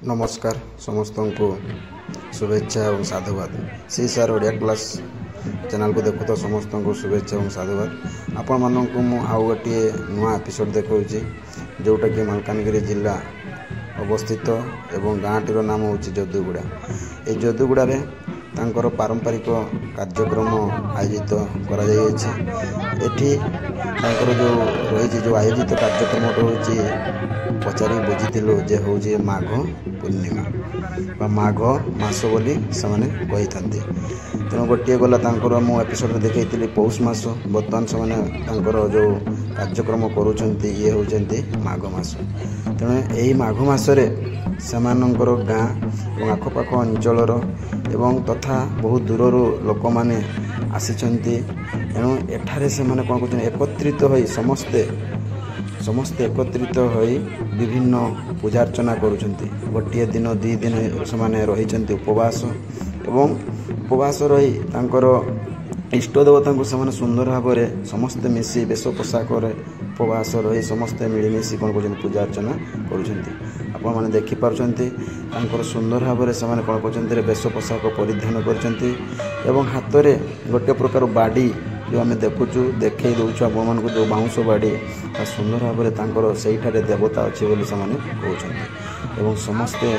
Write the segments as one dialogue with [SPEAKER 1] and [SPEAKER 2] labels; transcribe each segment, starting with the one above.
[SPEAKER 1] नमस्कार समस्त को शुभेच्छा और साधुवाद सी सार ओडिया क्लास चैनल को देखु तो समस्त को शुभेच्छा और साधुवाद आपण मानक मु आउ गोटे नुआ एपिसोड देखा जोटा कि मालकानगिरी जिला अवस्थित एवं गाँटीर नाम हूँ जदुगुड़ा। ये जदुगुड़ा तांकर पारंपरिक कार्यक्रम आयोजित करा एठी तांकर जो रही जो आयोजित कार्यक्रम हूँ पचारि बुझीलु जे हूँ माघ पूर्णिमा माघ मास बोली से कही था। तेणु गोटे गला मु एपिसोड देखी पौष मास बर्तमान से जो कार्यक्रम करुँच ये होती माघ मास। तेणु यही माघ मसरे सेमानंकर गाँ और आखपाख अंचलर एवं तथा बहुत दूर लोक मैंने आसीचंती। तेणु एठारे से माने कौन कहते एकत्रित हो समस्ते एकत्रित हो विभिन्न पूजार्चना करुँच। गोटे दिन दुई दिन से रही उपवास एवं उपवास रही तांकर इष्ट देवता को से सुंदर भाव में समस्ते मिसी बेश पोशाक उपवास रही समस्ते मिलमिशी कौन कर पूजा अर्चना कर देखिपुं सुंदर भाव में से कौन कर बेश पोशाक परिधान कर हाथ में गोटे प्रकार बाड़ी जो आम देखुचु देखे दौचु आप जो बाउंश बाड़ी सुंदर भाव में से देवता अच्छे बोली से कहते समस्ते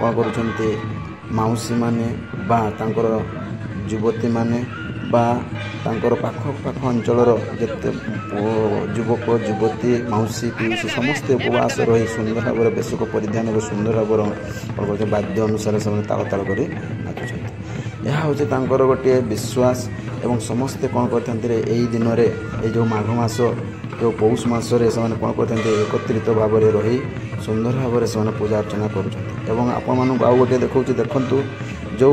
[SPEAKER 1] कौन कर मौसी माने बा तांकर युवती माने बा तांकर पाख पाख अंचलर जिते युवक युवती मौसी पीसी समस्ते उपवास रही सुंदर भाव में बेशक परिधान और सुंदर भाव वाद्य अनुसार से ताल ताल कर नाचुंट। यह हूँ गोटे विश्वास एवं समस्ते कौन करते दिन में जो माघ मास जो पौष मसरे से कौन करते एकत्रित भाव में रही सुंदर भाव में से पूजा अर्चना करुँच। आउ गोटे देखा देखु जो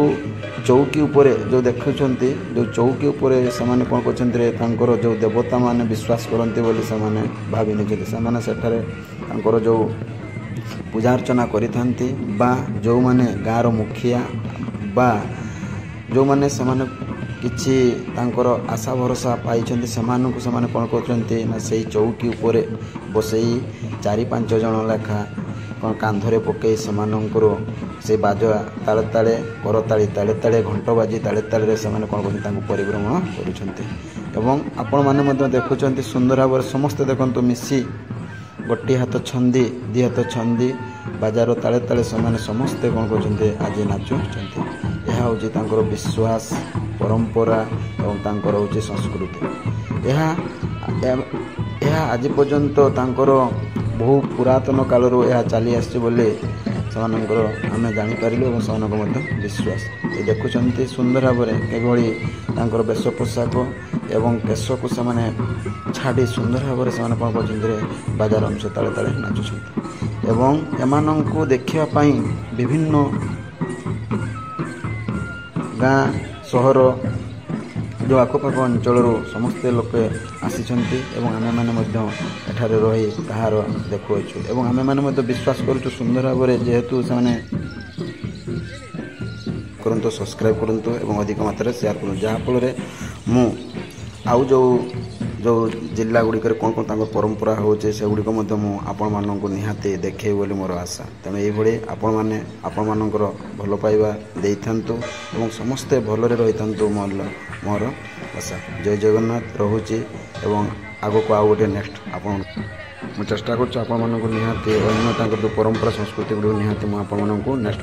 [SPEAKER 1] चौकी उपर जो देखुं जो चौकी उपर से कौन कर जो देवता मान विश्वास करते बोली से भावी निजे जो पूजा अर्चना करिथांती बा जो माने गाँव मुखिया बा जो माने किछि तांकर आशा भरोसा पाई से कौन कर से चौकी उपर बसई 4-5 जन लेखा कौन कांधरे पकई से बाजा ताले ताले करताली ताले ताले घंट बाजी ताले ताले से कौन कर परिभ्रमण कर देखुं सुंदर भाव समस्ते देखते मिसी गोटे हाथ छंदी दी हाथ छंदी बाजार ताले ताले से समस्ते कौन कर आज नाचुंट। यह हूँ विश्वास परंपरा और हूँ संस्कृति। यह आज पर्यंत बहु पुरातन कालरू यह चली आसी आम जापर विश्वास। ये देखुं सुंदर भाव में किभली वेश पोशाक एवं केश को से छाड़ी सुंदर भाव में से कौन कर बाजार अंश ताले ताले नाचुंट एवं एमानंकु देखापी विभिन्न गाँ सहर जो आखपाख अंचल समस्ते लोक आसी आमे मैंने रही ताहार देखुचु एवं आमे मैंने विश्वास करुँ सुंदर भाव में जेहेतु से करंतु सब्सक्राइब करंतु एवं अधिक मात्रा शेयर करूँ जहाँफल मु आउ जो जिला गुड़िक कौन कौन परंपरा होचे से गुड़िक आपण मानक निहाती देखे बोली मोर आशा। तेणु ये आपण मानकर भल पाइबा दे था एवं समस्ते भलरे रही था मोर आशा। जय जगन्नाथ रोचे एवं आगक आउ गोटे नेक्स्ट आपण चेष्टा कर निहाती अन्य जो परंपरा संस्कृति गुड़ निहाती मुझे नेक्स्ट